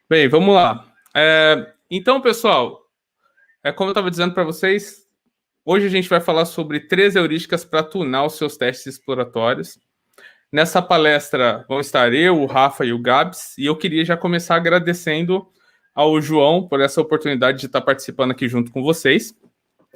Bem, vamos lá. Então, pessoal, como eu estava dizendo para vocês, hoje a gente vai falar sobre 13 heurísticas para tunar os seus testes exploratórios. Nessa palestra vão estar eu, o Rafa e o Gabs, e eu queria já começar agradecendo ao João por essa oportunidade de estar participando aqui junto com vocês,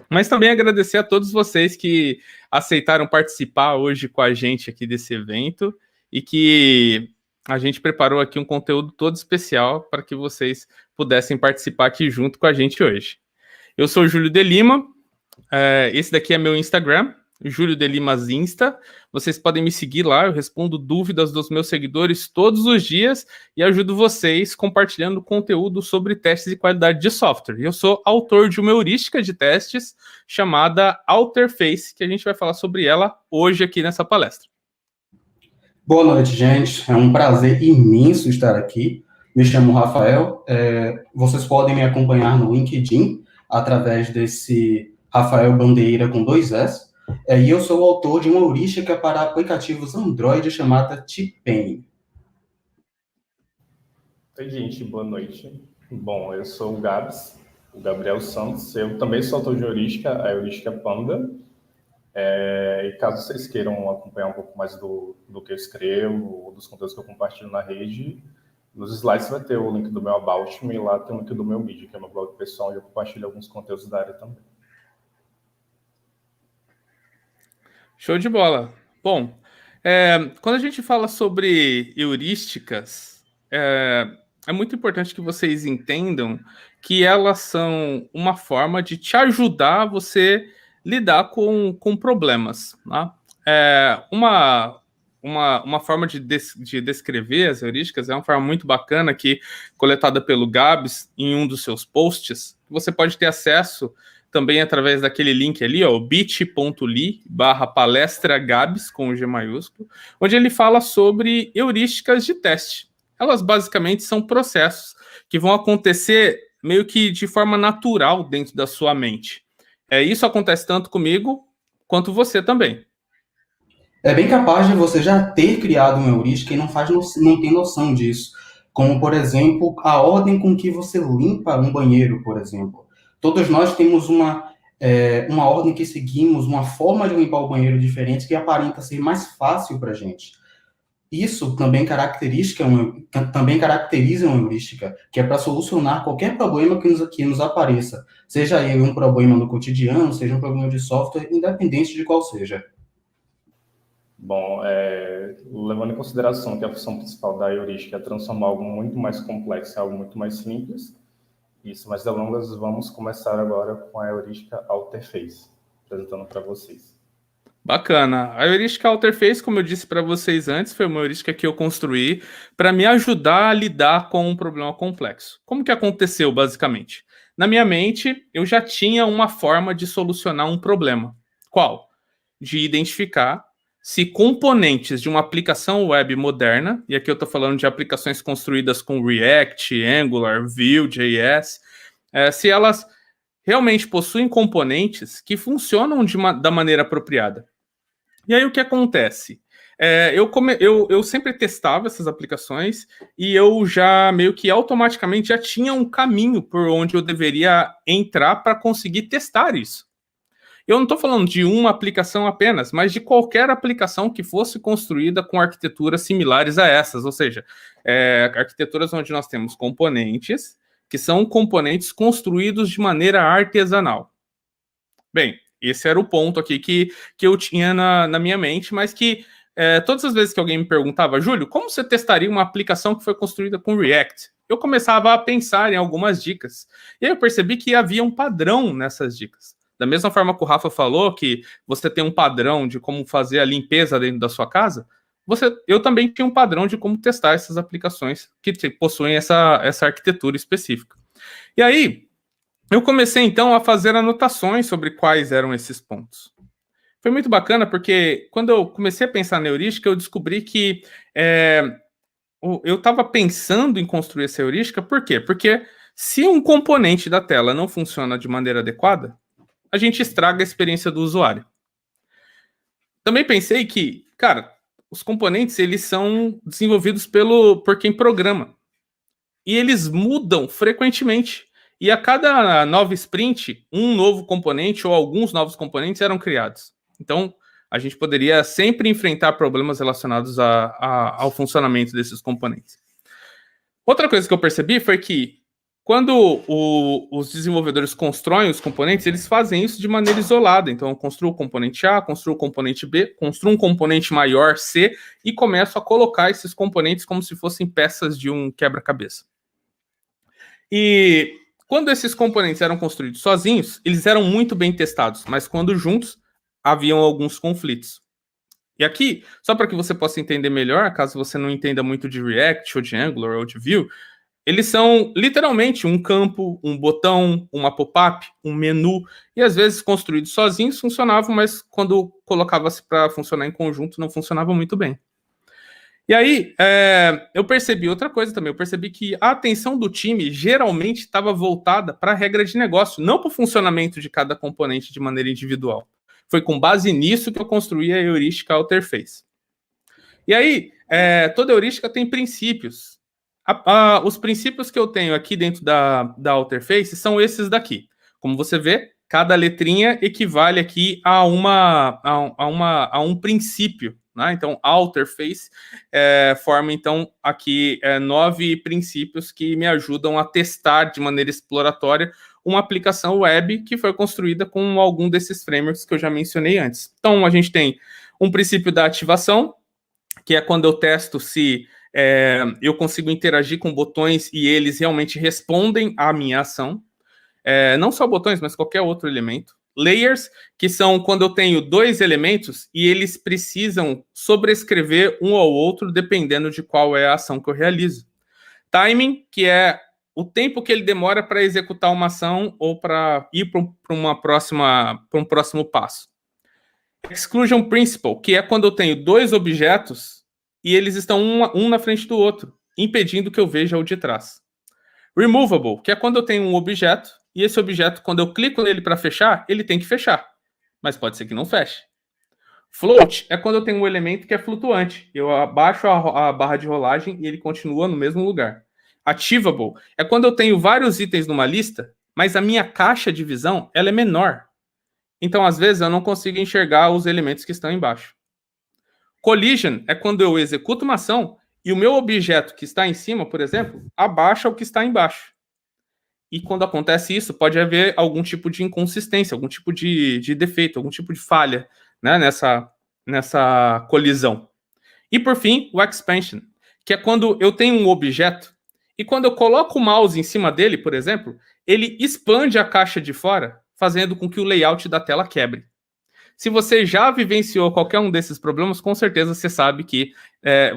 mas também agradecer a todos vocês que aceitaram participar hoje com a gente aqui desse evento e que a gente preparou aqui um conteúdo todo especial para que vocês pudessem participar aqui junto com a gente hoje. Eu sou o Júlio de Lima, esse daqui é meu Instagram, Júlio de Limas Insta. Vocês podem me seguir lá, eu respondo dúvidas dos meus seguidores todos os dias e ajudo vocês compartilhando conteúdo sobre testes de qualidade de software. Eu sou autor de uma heurística de testes chamada Alterface, que a gente vai falar sobre ela hoje aqui nessa palestra. Boa noite, gente. É um prazer imenso estar aqui. Me chamo Rafael. Vocês podem me acompanhar no LinkedIn através desse Rafael Bandeira com 2 S. E eu sou o autor de uma heurística para aplicativos Android chamada T-Pain. Oi, gente, boa noite. Bom, eu sou o Gabs, o Gabriel Santos. Eu também sou autor de heurística, a heurística Panda. E caso vocês queiram acompanhar um pouco mais do que eu escrevo, ou dos conteúdos que eu compartilho na rede, nos slides vai ter o link do meu About Me e lá tem o link do meu Medium, que é meu blog pessoal, e eu compartilho alguns conteúdos da área também. Show de bola. Bom, quando a gente fala sobre heurísticas, é muito importante que vocês entendam que elas são uma forma de te ajudar a você lidar com problemas. Tá? Uma forma de descrever as heurísticas é uma forma muito bacana que, coletada pelo Gabs em um dos seus posts, você pode ter acesso também através daquele link ali, ó, bit.ly/palestragabs, com o G maiúsculo, onde ele fala sobre heurísticas de teste. Elas basicamente são processos que vão acontecer meio que de forma natural dentro da sua mente. Isso acontece tanto comigo quanto você também. É bem capaz de você já ter criado uma heurística e não tem noção disso. Como, por exemplo, a ordem com que você limpa um banheiro, por exemplo. Todos nós temos uma ordem que seguimos, uma forma de limpar o banheiro diferente que aparenta ser mais fácil para a gente. Isso também caracteriza uma heurística, que é para solucionar qualquer problema que nos apareça. Seja ele um problema no cotidiano, seja um problema de software, independente de qual seja. Bom, levando em consideração que a função principal da heurística é transformar algo muito mais complexo em algo muito mais simples, isso, mais delongas, vamos começar agora com a heurística Alterface, apresentando para vocês. Bacana. A heurística Alterface, como eu disse para vocês antes, foi uma heurística que eu construí para me ajudar a lidar com um problema complexo. Como que aconteceu, basicamente? Na minha mente, eu já tinha uma forma de solucionar um problema. Qual? De identificar se componentes de uma aplicação web moderna, e aqui eu estou falando de aplicações construídas com React, Angular, Vue.js, se elas realmente possuem componentes que funcionam da maneira apropriada. E aí o que acontece? Eu sempre testava essas aplicações e eu já meio que automaticamente já tinha um caminho por onde eu deveria entrar para conseguir testar isso. Eu não estou falando de uma aplicação apenas, mas de qualquer aplicação que fosse construída com arquiteturas similares a essas, ou seja, arquiteturas onde nós temos componentes que são componentes construídos de maneira artesanal. Bem, esse era o ponto aqui que eu tinha na minha mente, mas que todas as vezes que alguém me perguntava, Júlio, como você testaria uma aplicação que foi construída com React? Eu começava a pensar em algumas dicas. E aí eu percebi que havia um padrão nessas dicas. Da mesma forma que o Rafa falou que você tem um padrão de como fazer a limpeza dentro da sua casa, eu também tinha um padrão de como testar essas aplicações que possuem essa arquitetura específica. E aí, eu comecei, então, a fazer anotações sobre quais eram esses pontos. Foi muito bacana, porque quando eu comecei a pensar na heurística, eu descobri que eu estava pensando em construir essa heurística, por quê? Porque se um componente da tela não funciona de maneira adequada, a gente estraga a experiência do usuário. Também pensei que, cara, os componentes, eles são desenvolvidos por quem programa. e eles mudam frequentemente. E a cada nova sprint, um novo componente ou alguns novos componentes eram criados. Então, a gente poderia sempre enfrentar problemas relacionados ao funcionamento desses componentes. Outra coisa que eu percebi foi que quando os desenvolvedores constroem os componentes, eles fazem isso de maneira isolada. Então, eu construo o componente A, construo o componente B, construo um componente maior, C, e começo a colocar esses componentes como se fossem peças de um quebra-cabeça. E quando esses componentes eram construídos sozinhos, eles eram muito bem testados, mas quando juntos, haviam alguns conflitos. E aqui, só para que você possa entender melhor, caso você não entenda muito de React, ou de Angular, ou de Vue, eles são literalmente um campo, um botão, uma pop-up, um menu, e às vezes construídos sozinhos funcionavam, mas quando colocava-se para funcionar em conjunto não funcionava muito bem. E aí, eu percebi outra coisa também, eu percebi que a atenção do time geralmente estava voltada para a regra de negócio, não para o funcionamento de cada componente de maneira individual. Foi com base nisso que eu construí a heurística Alterface. E aí, toda heurística tem princípios. Os princípios que eu tenho aqui dentro da Alterface são esses daqui. Como você vê, cada letrinha equivale aqui a um princípio. Né? Então, Alterface forma, então, aqui 9 princípios que me ajudam a testar de maneira exploratória uma aplicação web que foi construída com algum desses frameworks que eu já mencionei antes. Então, a gente tem um princípio da ativação, que é quando eu testo se eu consigo interagir com botões e eles realmente respondem à minha ação. Não só botões, mas qualquer outro elemento. Layers, que são quando eu tenho 2 elementos e eles precisam sobrescrever um ao outro dependendo de qual é a ação que eu realizo. Timing, que é o tempo que ele demora para executar uma ação ou para ir para um próximo passo. Exclusion Principle, que é quando eu tenho 2 objetos e eles estão um na frente do outro, impedindo que eu veja o de trás. Removable, que é quando eu tenho um objeto e esse objeto, quando eu clico nele para fechar, ele tem que fechar, mas pode ser que não feche. Float é quando eu tenho um elemento que é flutuante. Eu abaixo a barra de rolagem e ele continua no mesmo lugar. Achievable é quando eu tenho vários itens numa lista, mas a minha caixa de visão ela é menor. Então, às vezes, eu não consigo enxergar os elementos que estão embaixo. Collision é quando eu executo uma ação e o meu objeto que está em cima, por exemplo, abaixa o que está embaixo. E quando acontece isso, pode haver algum tipo de inconsistência, algum tipo de defeito, algum tipo de falha, né, nessa colisão. E, por fim, o expansion, que é quando eu tenho um objeto e quando eu coloco o mouse em cima dele, por exemplo, ele expande a caixa de fora, fazendo com que o layout da tela quebre. Se você já vivenciou qualquer um desses problemas, com certeza você sabe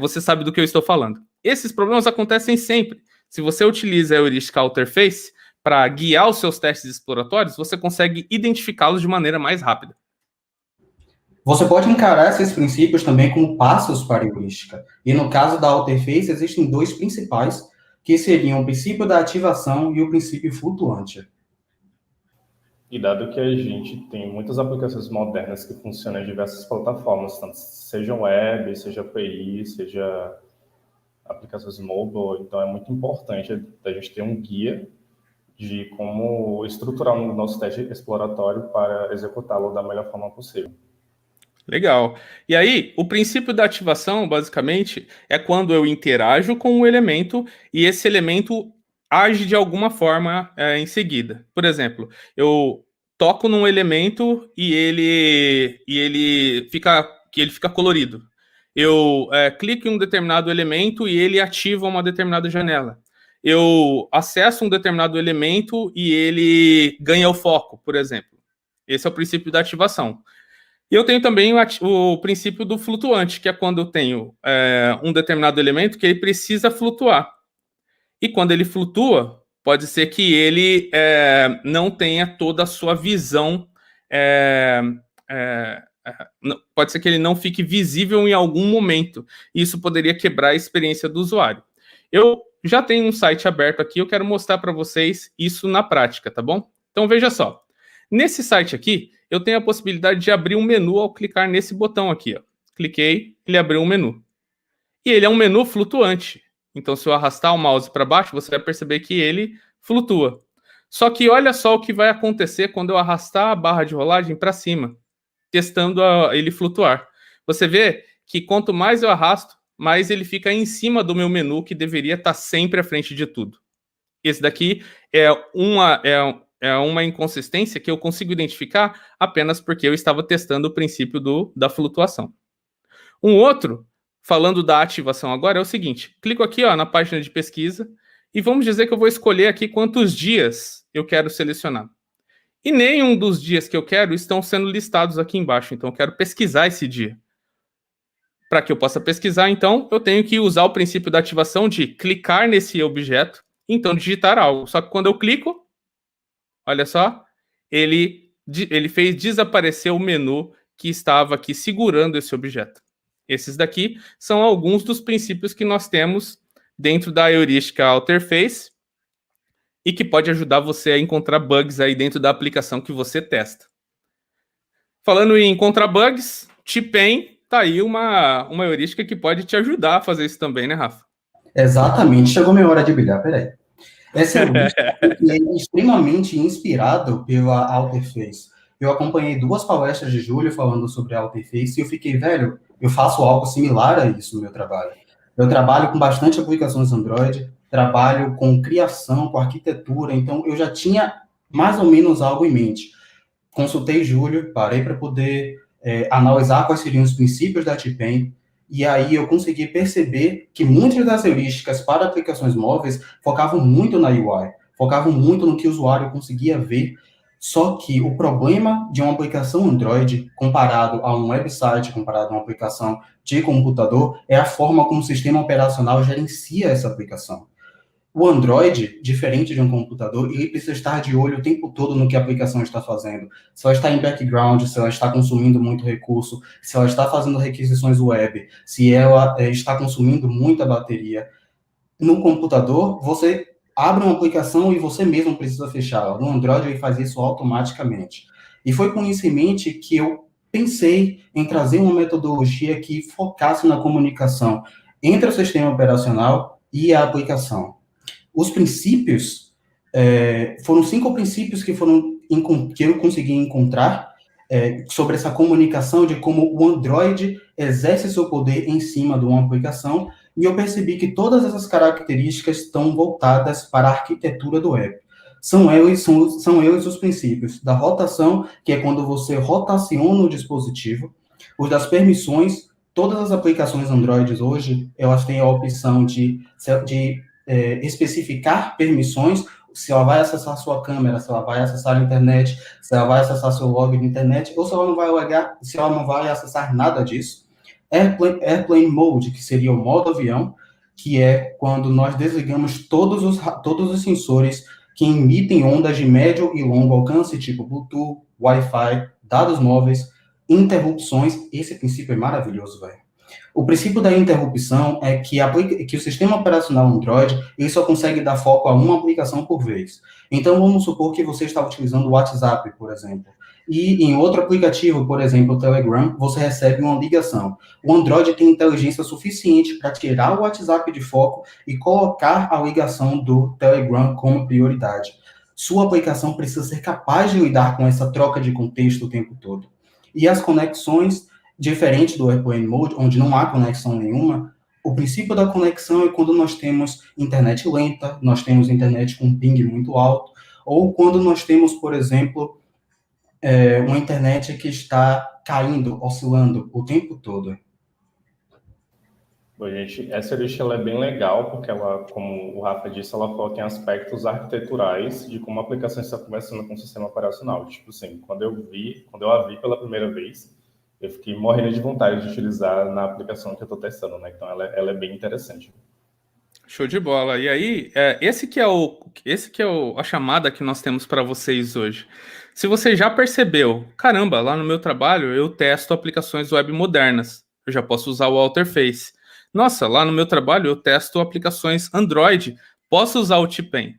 você sabe do que eu estou falando. Esses problemas acontecem sempre. Se você utiliza a heurística Alterface para guiar os seus testes exploratórios, você consegue identificá-los de maneira mais rápida. Você pode encarar esses princípios também como passos para a heurística. E no caso da Alterface, existem 2 principais, que seriam o princípio da ativação e o princípio flutuante. E dado que a gente tem muitas aplicações modernas que funcionam em diversas plataformas, tanto seja web, seja API, seja aplicações mobile, então é muito importante a gente ter um guia de como estruturar o nosso teste exploratório para executá-lo da melhor forma possível. Legal. E aí, o princípio da ativação, basicamente, é quando eu interajo com um elemento e esse elemento age de alguma forma em seguida. Por exemplo, eu toco num elemento e ele fica colorido. Eu clico em um determinado elemento e ele ativa uma determinada janela. Eu acesso um determinado elemento e ele ganha o foco, por exemplo. Esse é o princípio da ativação. E eu tenho também o princípio do flutuante, que é quando eu tenho um determinado elemento que ele precisa flutuar. E quando ele flutua, pode ser que ele não tenha toda a sua visão, pode ser que ele não fique visível em algum momento. Isso poderia quebrar a experiência do usuário. Eu já tenho um site aberto aqui, eu quero mostrar para vocês isso na prática, tá bom? Então veja só, nesse site aqui, eu tenho a possibilidade de abrir um menu ao clicar nesse botão aqui, ó. Cliquei, ele abriu um menu. E ele é um menu flutuante. Então, se eu arrastar o mouse para baixo, você vai perceber que ele flutua. Só que olha só o que vai acontecer quando eu arrastar a barra de rolagem para cima, testando ele flutuar. Você vê que quanto mais eu arrasto, mais ele fica em cima do meu menu, que deveria estar sempre à frente de tudo. Esse daqui é uma inconsistência que eu consigo identificar apenas porque eu estava testando o princípio da flutuação. Um outro, falando da ativação agora, é o seguinte. Clico aqui na página de pesquisa e vamos dizer que eu vou escolher aqui quantos dias eu quero selecionar. E nenhum dos dias que eu quero estão sendo listados aqui embaixo, então eu quero pesquisar esse dia. Para que eu possa pesquisar, então, eu tenho que usar o princípio da ativação de clicar nesse objeto, então digitar algo. Só que quando eu clico, olha só, ele fez desaparecer o menu que estava aqui segurando esse objeto. Esses daqui são alguns dos princípios que nós temos dentro da heurística Alterface e que pode ajudar você a encontrar bugs aí dentro da aplicação que você testa. Falando em encontrar bugs, T-Pain tá aí uma heurística que pode te ajudar a fazer isso também, né, Rafa? Exatamente. Chegou minha hora de brilhar, peraí. Essa heurística é extremamente inspirado pela Alterface. Eu acompanhei 2 palestras de Júlio falando sobre a Alterface e eu fiquei, velho, eu faço algo similar a isso no meu trabalho. Eu trabalho com bastante aplicações Android, trabalho com criação, com arquitetura, então eu já tinha mais ou menos algo em mente. Consultei Júlio, parei para poder analisar quais seriam os princípios da T-Pain, e aí eu consegui perceber que muitas das heurísticas para aplicações móveis focavam muito na UI, focavam muito no que o usuário conseguia ver, só que o problema de uma aplicação Android comparado a um website, comparado a uma aplicação de computador, é a forma como o sistema operacional gerencia essa aplicação. O Android, diferente de um computador, ele precisa estar de olho o tempo todo no que a aplicação está fazendo. Se ela está em background, se ela está consumindo muito recurso, se ela está fazendo requisições web, se ela está consumindo muita bateria. No computador, você abre uma aplicação e você mesmo precisa fechá-la. No Android, ele faz isso automaticamente. E foi com isso em mente que eu pensei em trazer uma metodologia que focasse na comunicação entre o sistema operacional e a aplicação. Os princípios, foram 5 princípios que eu consegui encontrar sobre essa comunicação de como o Android exerce seu poder em cima de uma aplicação, e eu percebi que todas essas características estão voltadas para a arquitetura do app. São eles os princípios da rotação, que é quando você rotaciona o dispositivo, os das permissões. Todas as aplicações Android hoje, elas têm a opção de especificar permissões, se ela vai acessar sua câmera, se ela vai acessar a internet, se ela vai acessar seu log de internet, ou se ela não vai acessar nada disso. Airplane Mode, que seria o modo avião, que é quando nós desligamos todos os sensores que emitem ondas de médio e longo alcance, tipo Bluetooth, Wi-Fi, dados móveis, interrupções. Esse princípio é maravilhoso, velho. O princípio da interrupção é que o sistema operacional Android ele só consegue dar foco a uma aplicação por vez. Então, vamos supor que você está utilizando o WhatsApp, por exemplo, e em outro aplicativo, por exemplo, o Telegram, você recebe uma ligação. O Android tem inteligência suficiente para tirar o WhatsApp de foco e colocar a ligação do Telegram como prioridade. Sua aplicação precisa ser capaz de lidar com essa troca de contexto o tempo todo. E as conexões, diferente do Airplane Mode, onde não há conexão nenhuma, o princípio da conexão é quando nós temos internet lenta, nós temos internet com ping muito alto, ou quando nós temos, por exemplo, uma internet que está caindo, oscilando o tempo todo. Bom, gente, essa heurística ela é bem legal, porque ela, como o Rafa disse, ela foca em aspectos arquiteturais de como a aplicação está conversando com o sistema operacional. Tipo assim, quando eu a vi pela primeira vez, eu fiquei morrendo de vontade de utilizar na aplicação que eu estou testando, né? Então, ela é bem interessante. Show de bola. E aí, esse que é a chamada que nós temos para vocês hoje. Se você já percebeu, caramba, lá no meu trabalho eu testo aplicações web modernas. Eu já posso usar o Alterface. Nossa, lá no meu trabalho eu testo aplicações Android. Posso usar o T-Pain.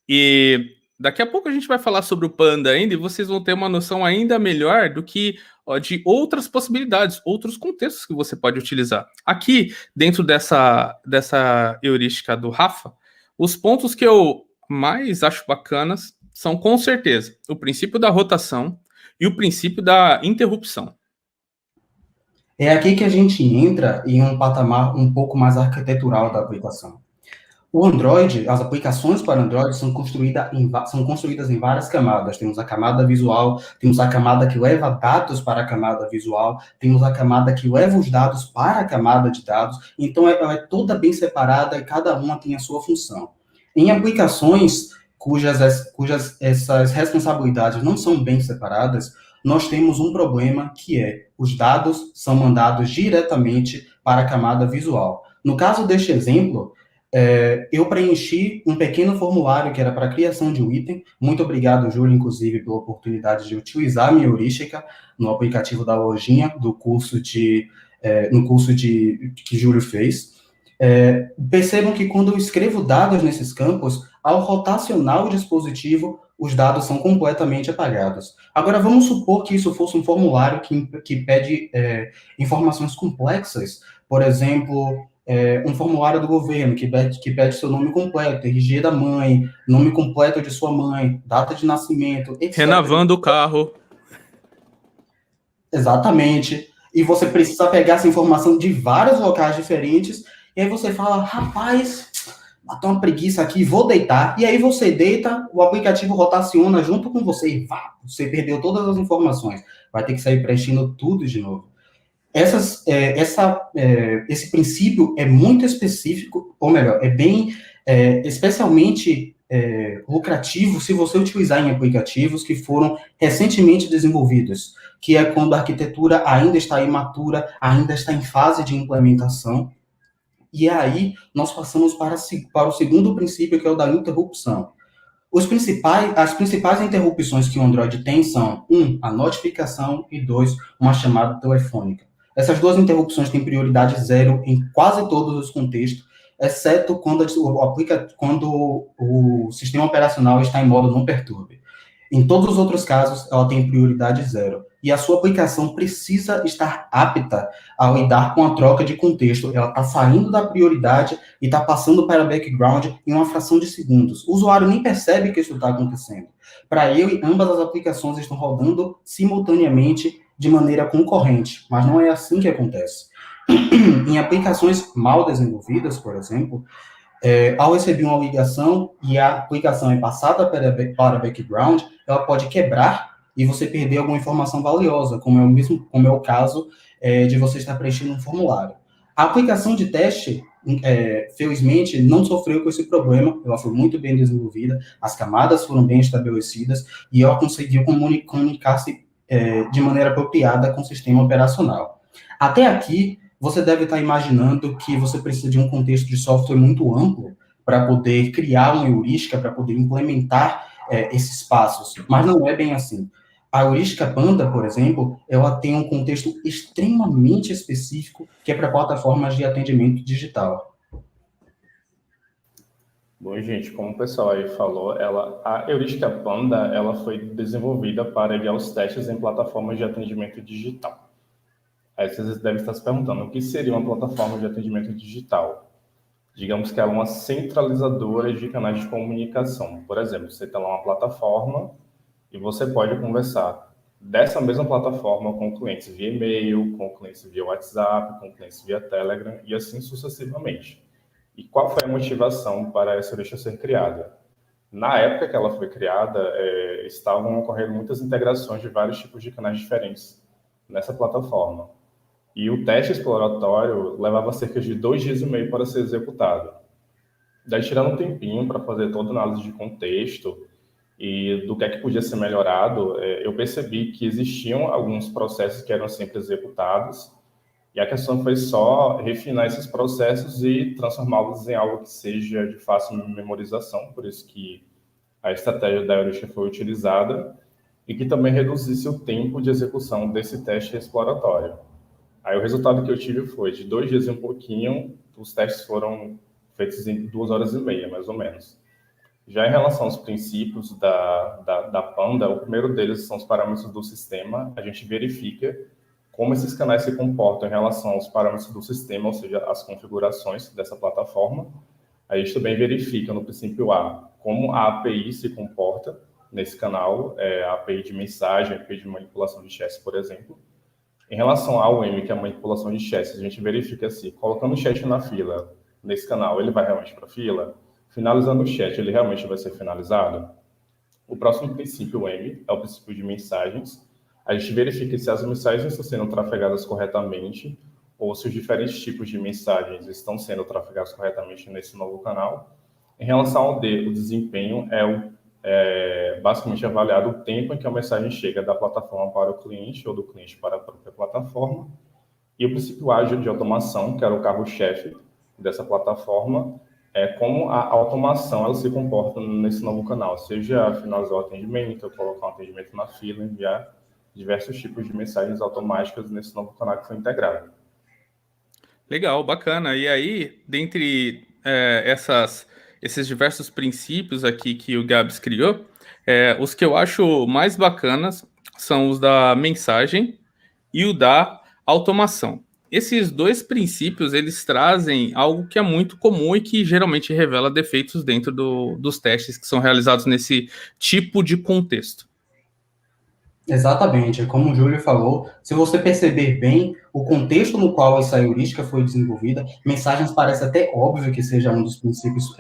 E daqui a pouco a gente vai falar sobre o Panda ainda e vocês vão ter uma noção ainda melhor do que de outras possibilidades, outros contextos que você pode utilizar. Aqui, dentro dessa heurística do Rafa, os pontos que eu mais acho bacanas são, com certeza, o princípio da rotação e o princípio da interrupção. É aqui que a gente entra em um patamar um pouco mais arquitetural da aplicação. O Android, as aplicações para Android são construídas em várias camadas. Temos a camada visual, temos a camada que leva dados para a camada visual, temos a camada que leva os dados para a camada de dados. Então, ela é toda bem separada e cada uma tem a sua função. Em aplicações cujas essas responsabilidades não são bem separadas, nós temos um problema que é os dados são mandados diretamente para a camada visual. No caso deste exemplo, eu preenchi um pequeno formulário que era para a criação de um item. Muito obrigado, Júlio, inclusive, pela oportunidade de utilizar a minha heurística no aplicativo da lojinha do curso no curso que Júlio fez. Percebam que quando eu escrevo dados nesses campos, ao rotacionar o dispositivo, os dados são completamente apagados. Agora, vamos supor que isso fosse um formulário que pede informações complexas, por exemplo, um formulário do governo que pede seu nome completo, RG da mãe, nome completo de sua mãe, data de nascimento, etc. Renovando o carro. Exatamente. E você precisa pegar essa informação de vários locais diferentes, e aí você fala, rapaz, bateu uma preguiça aqui, vou deitar. E aí você deita, o aplicativo rotaciona junto com você, e você perdeu todas as informações. Vai ter que sair preenchendo tudo de novo. Esse princípio é muito específico, ou melhor, é bem especialmente lucrativo se você utilizar em aplicativos que foram recentemente desenvolvidos, que é quando a arquitetura ainda está imatura, ainda está em fase de implementação. E aí nós passamos para o segundo princípio, que é o da interrupção. As principais interrupções que o Android tem são, a notificação, e 2, uma chamada telefônica. Essas duas interrupções têm prioridade zero em quase todos os contextos, exceto quando o sistema operacional está em modo não perturbe. Em todos os outros casos, ela tem prioridade zero. E a sua aplicação precisa estar apta a lidar com a troca de contexto. Ela está saindo da prioridade e está passando para background em uma fração de segundos. O usuário nem percebe que isso está acontecendo. Para ele, ambas as aplicações estão rodando simultaneamente de maneira concorrente, mas não é assim que acontece. Em aplicações mal desenvolvidas, por exemplo, ao receber uma ligação e a aplicação é passada para background, ela pode quebrar e você perder alguma informação valiosa, como é o caso de você estar preenchendo um formulário. A aplicação de teste, felizmente, não sofreu com esse problema, ela foi muito bem desenvolvida, as camadas foram bem estabelecidas e ela conseguiu comunicar-se de maneira apropriada com o sistema operacional. Até aqui, você deve estar imaginando que você precisa de um contexto de software muito amplo para poder criar uma heurística, para poder implementar esses passos, mas não é bem assim. A heurística Panda, por exemplo, ela tem um contexto extremamente específico que é para plataformas de atendimento digital. Bom, gente, como o pessoal aí falou, a heurística Panda ela foi desenvolvida para enviar os testes em plataformas de atendimento digital. Aí vocês devem estar se perguntando, o que seria uma plataforma de atendimento digital? Digamos que ela é uma centralizadora de canais de comunicação. Por exemplo, você tem lá uma plataforma e você pode conversar dessa mesma plataforma com clientes via e-mail, com clientes via WhatsApp, com clientes via Telegram e assim sucessivamente. E qual foi a motivação para essa heurística ser criada? Na época que ela foi criada, estavam ocorrendo muitas integrações de vários tipos de canais diferentes nessa plataforma. E o teste exploratório levava cerca de 2 dias e meio para ser executado. Daí, tirando um tempinho para fazer toda a análise de contexto e do que é que podia ser melhorado, eu percebi que existiam alguns processos que eram sempre executados, e a questão foi só refinar esses processos e transformá-los em algo que seja de fácil memorização, por isso que a estratégia da heurística foi utilizada, e que também reduzisse o tempo de execução desse teste exploratório. Aí o resultado que eu tive foi, de 2 dias e um pouquinho, os testes foram feitos em 2 horas e meia, mais ou menos. Já em relação aos princípios da Panda, o primeiro deles são os parâmetros do sistema. A gente verifica como esses canais se comportam em relação aos parâmetros do sistema, ou seja, as configurações dessa plataforma. A gente também verifica no princípio A como a API se comporta nesse canal, a API de mensagem, a API de manipulação de chats, por exemplo. Em relação ao M, que é a manipulação de chats, a gente verifica se, colocando o chat na fila, nesse canal, ele vai realmente para a fila. Finalizando o chat, ele realmente vai ser finalizado? O próximo princípio, o M, é o princípio de mensagens. A gente verifica se as mensagens estão sendo trafegadas corretamente ou se os diferentes tipos de mensagens estão sendo trafegados corretamente nesse novo canal. Em relação ao D, o desempenho é basicamente avaliado o tempo em que a mensagem chega da plataforma para o cliente ou do cliente para a própria plataforma. E o princípio ágil de automação, que era o carro-chefe dessa plataforma, é como a automação ela se comporta nesse novo canal, seja finalizar o atendimento, colocar um atendimento na fila, enviar diversos tipos de mensagens automáticas nesse novo canal que foi integrado. Legal, bacana. E aí, dentre esses diversos princípios aqui que o Gabs criou, os que eu acho mais bacanas são os da mensagem e o da automação. Esses dois princípios, eles trazem algo que é muito comum e que geralmente revela defeitos dentro dos testes que são realizados nesse tipo de contexto. Exatamente, como o Júlio falou, se você perceber bem o contexto no qual essa heurística foi desenvolvida, mensagens parece até óbvio que seja um dos princípios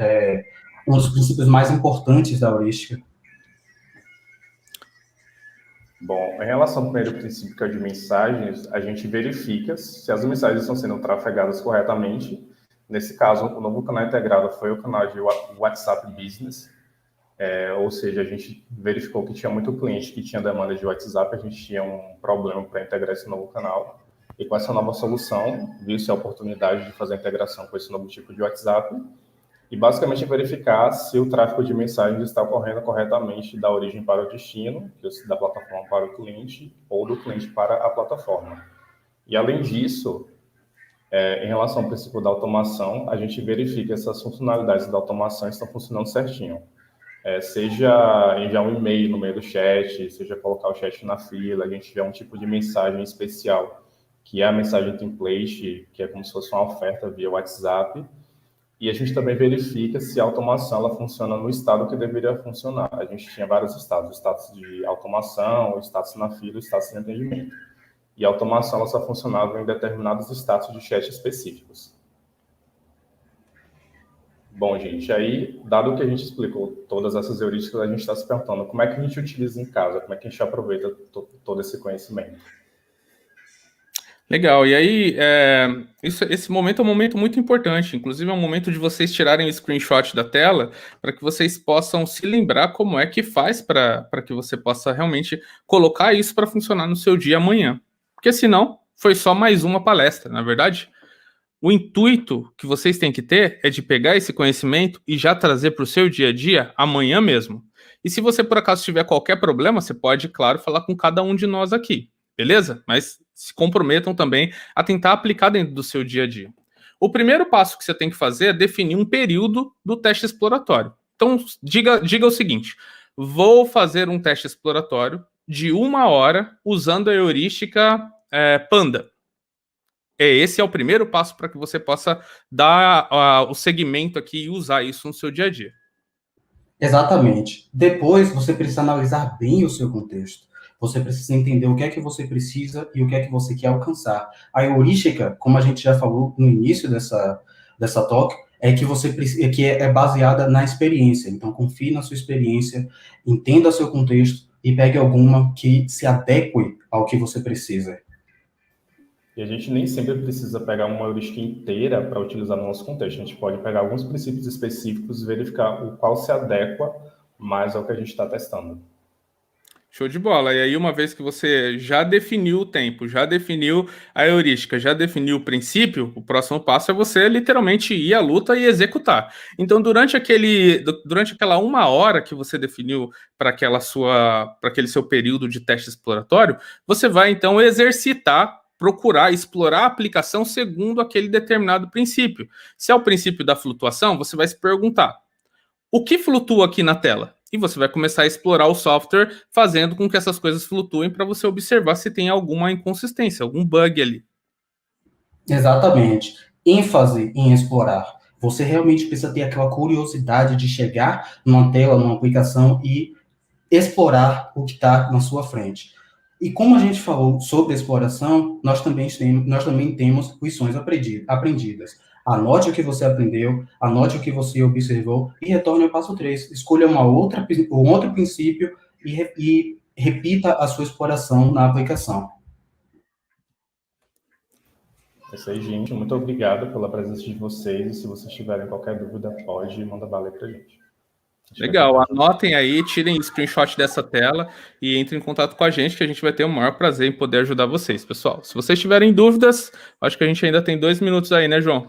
mais importantes da heurística. Bom, em relação ao primeiro princípio, que é o de mensagens, a gente verifica se as mensagens estão sendo trafegadas corretamente. Nesse caso, o novo canal integrado foi o canal de WhatsApp Business, ou seja, a gente verificou que tinha muito cliente que tinha demanda de WhatsApp, a gente tinha um problema para integrar esse novo canal. E com essa nova solução, viu-se a oportunidade de fazer a integração com esse novo tipo de WhatsApp e basicamente verificar se o tráfego de mensagens está ocorrendo corretamente da origem para o destino, da plataforma para o cliente, ou do cliente para a plataforma. E além disso, em relação ao princípio da automação, a gente verifica se as funcionalidades da automação estão funcionando certinho. Seja enviar um e-mail no meio do chat, seja colocar o chat na fila, a gente tiver um tipo de mensagem especial, que é a mensagem template, que é como se fosse uma oferta via WhatsApp. E a gente também verifica se a automação ela funciona no estado que deveria funcionar. A gente tinha vários estados, o status de automação, o status na fila, o status de atendimento. E a automação ela só funcionava em determinados status de chat específicos. Bom, gente, aí, dado que a gente explicou todas essas heurísticas, a gente está se perguntando como é que a gente utiliza em casa, como é que a gente aproveita todo esse conhecimento. Legal, e aí esse momento é um momento muito importante, inclusive é um momento de vocês tirarem o screenshot da tela para que vocês possam se lembrar como é que faz para que você possa realmente colocar isso para funcionar no seu dia amanhã, porque senão foi só mais uma palestra, na verdade. O intuito que vocês têm que ter é de pegar esse conhecimento e já trazer para o seu dia a dia amanhã mesmo. E se você por acaso tiver qualquer problema, você pode, claro, falar com cada um de nós aqui, beleza? Mas se comprometam também a tentar aplicar dentro do seu dia a dia. O primeiro passo que você tem que fazer é definir um período do teste exploratório. Então, diga o seguinte: vou fazer um teste exploratório de 1 hora usando a heurística Panda. Esse é o primeiro passo para que você possa dar o segmento aqui e usar isso no seu dia a dia. Exatamente. Depois, você precisa analisar bem o seu contexto. Você precisa entender o que é que você precisa e o que é que você quer alcançar. A heurística, como a gente já falou no início dessa talk, é baseada na experiência. Então, confie na sua experiência, entenda o seu contexto e pegue alguma que se adeque ao que você precisa. E a gente nem sempre precisa pegar uma heurística inteira para utilizar no nosso contexto. A gente pode pegar alguns princípios específicos e verificar o qual se adequa mais ao que a gente está testando. Show de bola. E aí, uma vez que você já definiu o tempo, já definiu a heurística, já definiu o princípio, o próximo passo é você literalmente ir à luta e executar. Então, durante aquela 1 hora que você definiu para aquele seu período de teste exploratório, você vai então exercitar, procurar, explorar a aplicação segundo aquele determinado princípio. Se é o princípio da flutuação, você vai se perguntar: o que flutua aqui na tela? E você vai começar a explorar o software, fazendo com que essas coisas flutuem para você observar se tem alguma inconsistência, algum bug ali. Exatamente. ênfase em explorar. Você realmente precisa ter aquela curiosidade de chegar numa tela, numa aplicação e explorar o que está na sua frente. E como a gente falou sobre exploração, nós também temos lições aprendidas. Anote o que você aprendeu, anote o que você observou e retorne ao passo 3. Escolha um outro princípio e repita a sua exploração na aplicação. É isso aí, gente. Muito obrigado pela presença de vocês. E se vocês tiverem qualquer dúvida, pode mandar valer para a gente. Legal, anotem aí, tirem screenshot dessa tela e entrem em contato com a gente, que a gente vai ter o maior prazer em poder ajudar vocês, pessoal. Se vocês tiverem dúvidas, acho que a gente ainda tem 2 minutos aí, né, João?